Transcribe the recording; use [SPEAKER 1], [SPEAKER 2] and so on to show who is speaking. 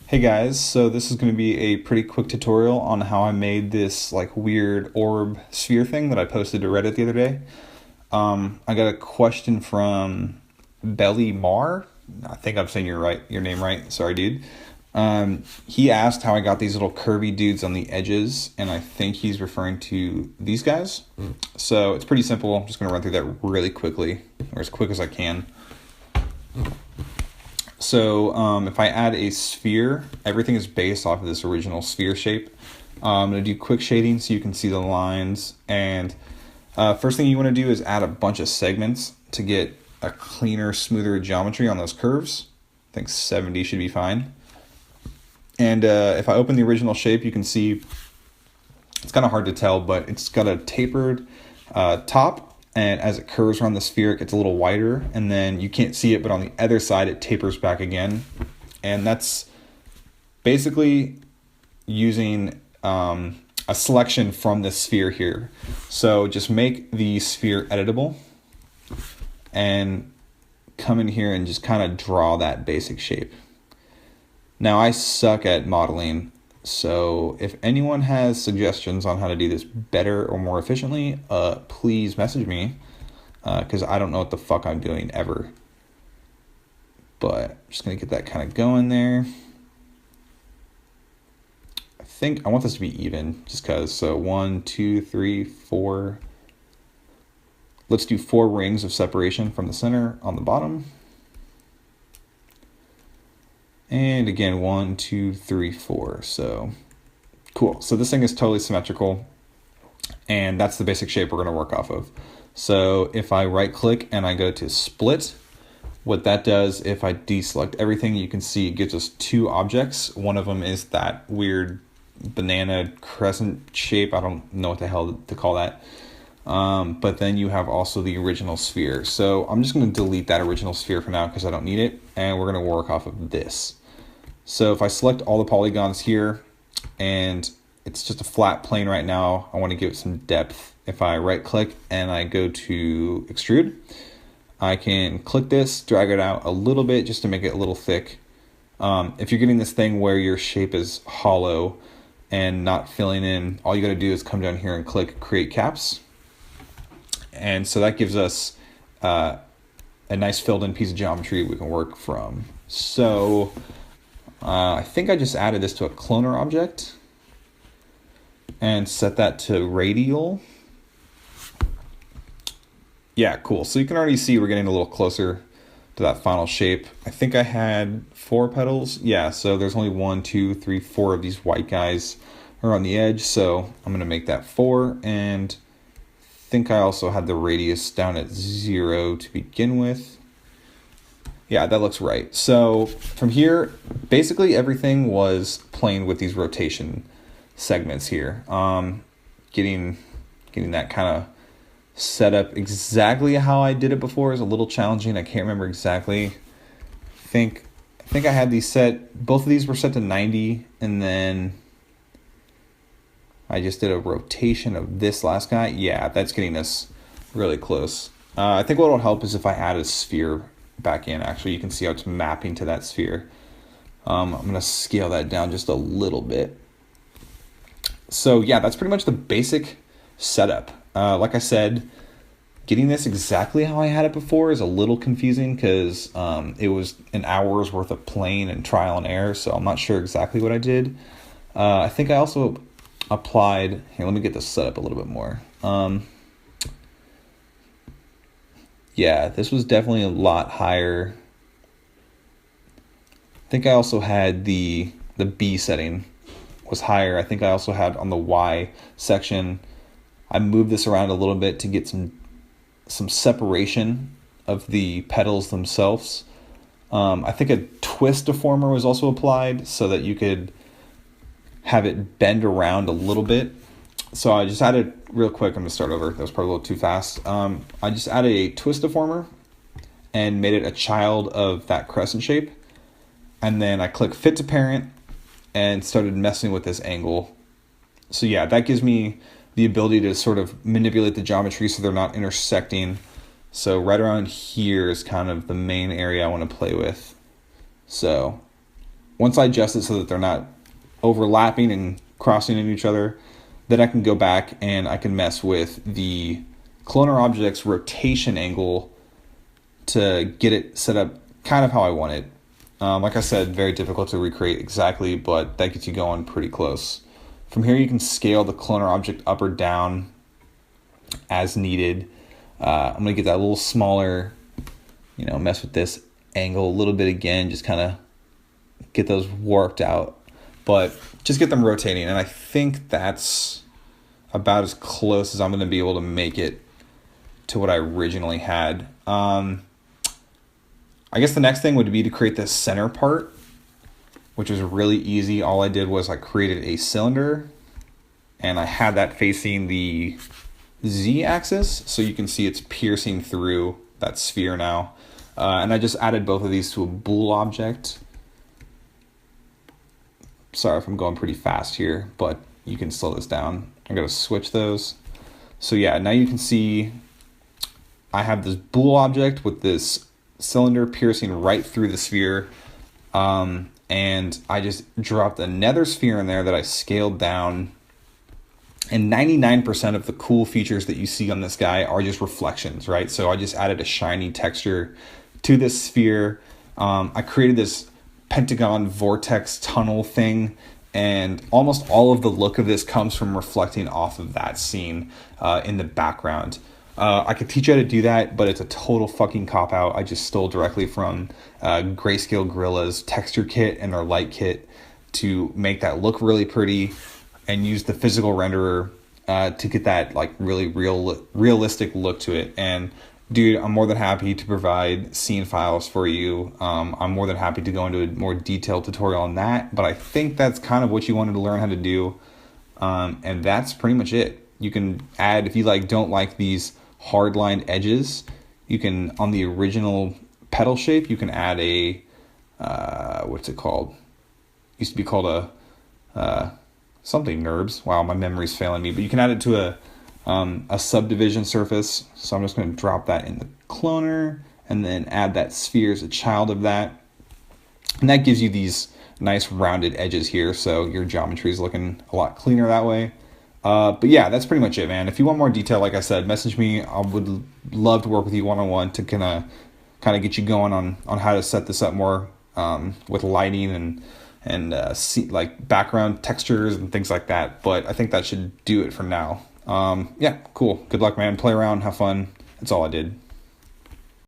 [SPEAKER 1] Hey guys, so this is going to be a pretty quick tutorial on how I made this like weird orb sphere thing that I posted to Reddit the other day. I got a question from Belly Mar. I think I'm saying your name right. Sorry, dude. He asked how I got these little curvy dudes on the edges, and I think he's referring to these guys. So it's pretty simple. I'm just going to run through that really quickly, or as quick as I can. So if I add a sphere, everything is based off of this original sphere shape. I'm going to do quick shading so you can see the lines. And first thing you want to do is add a bunch of segments to get a cleaner, smoother geometry on those curves. I think 70 should be fine. And if I open the original shape, you can see it's kind of hard to tell, but it's got a tapered top. And as it curves around the sphere, it gets a little wider, and then you can't see it, but on the other side, it tapers back again. And that's basically using a selection from this sphere here. So just make the sphere editable and come in here and just kind of draw that basic shape. Now, I suck at modeling, so if anyone has suggestions on how to do this better or more efficiently, please message me, because I don't know what the fuck I'm doing ever. But I'm just going to get that kind of going there. I think I want this to be even, just because. So 1, 2, 3, 4. Let's do 4 rings of separation from the center on the bottom. And again, 1, 2, 3, 4. So cool. So this thing is totally symmetrical, and that's the basic shape we're going to work off of. So if I right click and I go to split, what that does, if I deselect everything, you can see it gives us 2 objects. One of them is that weird banana crescent shape. I don't know what the hell to call that. But then you have also the original sphere. So I'm just going to delete that original sphere for now because I don't need it. And we're going to work off of this. So if I select all the polygons here, and it's just a flat plane right now, I want to give it some depth. If I right click and I go to extrude, I can click this, drag it out a little bit just to make it a little thick. If you're getting this thing where your shape is hollow and not filling in, all you got to do is come down here and click create caps. And so that gives us a nice filled in piece of geometry we can work from. So I think I just added this to a cloner object and set that to radial. Yeah, cool. So you can already see we're getting a little closer to that final shape. I think I had 4 petals. Yeah, so there's only 1, 2, 3, 4 of these white guys are on the edge. So I'm going to make that 4, and I think I also had the radius down at 0 to begin with. Yeah, that looks right. So from here, basically everything was playing with these rotation segments here. Getting that kind of set up exactly how I did it before is a little challenging. I can't remember exactly. I think I had these set, both of these were set to 90, and then I just did a rotation of this last guy. Yeah, that's getting us really close. I think what will help is if I add a sphere back in. Actually, you can see how it's mapping to that sphere. I'm going to scale that down just a little bit. So yeah, that's pretty much the basic setup. Like I said, getting this exactly how I had it before is a little confusing because it was an hour's worth of playing and trial and error, so I'm not sure exactly what I did. I think I also applied, here, let me get this set up a little bit more. Yeah, this was definitely a lot higher. I think I also had the B setting was higher. I think I also had on the Y section, I moved this around a little bit to get some separation of the petals themselves. I think a twist deformer was also applied so that you could have it bend around a little bit. So I just added, real quick, I'm going to start over. That was probably a little too fast. I just added a twist deformer and made it a child of that crescent shape. And then I clicked fit to parent and started messing with this angle. So yeah, that gives me the ability to sort of manipulate the geometry so they're not intersecting. So right around here is kind of the main area I want to play with. So once I adjust it so that they're not overlapping and crossing into each other, then I can go back and I can mess with the cloner object's rotation angle to get it set up kind of how I want it. Like I said, very difficult to recreate exactly, but that gets you going pretty close. From here, you can scale the cloner object up or down as needed. I'm going to get that a little smaller, mess with this angle a little bit again, just kind of get those warped out, but just get them rotating. And I think that's about as close as I'm going to be able to make it to what I originally had. I guess the next thing would be to create this center part, which is really easy. All I did was I created a cylinder and I had that facing the Z-axis, so you can see it's piercing through that sphere now. And I just added both of these to a bool object. Sorry if I'm going pretty fast here, but you can slow this down. I'm going to switch those. So yeah, now you can see I have this bool object with this cylinder piercing right through the sphere. And I just dropped another sphere in there that I scaled down. And 99% of the cool features that you see on this guy are just reflections, right? So I just added a shiny texture to this sphere. I created this pentagon vortex tunnel thing, and almost all of the look of this comes from reflecting off of that scene in the background. I could teach you how to do that, but it's a total fucking cop-out. I just stole directly from Grayscale Gorilla's texture kit and their light kit to make that look really pretty, and use the physical renderer to get that like really realistic look to it. And dude, I'm more than happy to provide scene files for you. I'm more than happy to go into a more detailed tutorial on that, but I think that's kind of what you wanted to learn how to do. And that's pretty much it. You can add, if you don't like these hard lined edges, you can, on the original pedal shape, you can add a, what's it called? Used to be called a, something NURBS. Wow, my memory's failing me, but you can add it to a subdivision surface. So I'm just going to drop that in the cloner and then add that sphere as a child of that. And that gives you these nice rounded edges here. So your geometry is looking a lot cleaner that way. But yeah, that's pretty much it, man. If you want more detail, like I said, message me. I would love to work with you one-on-one to kind of get you going on how to set this up more with lighting and see like background textures and things like that. But I think that should do it for now. Yeah, cool. Good luck, man. Play around, have fun. That's all I did.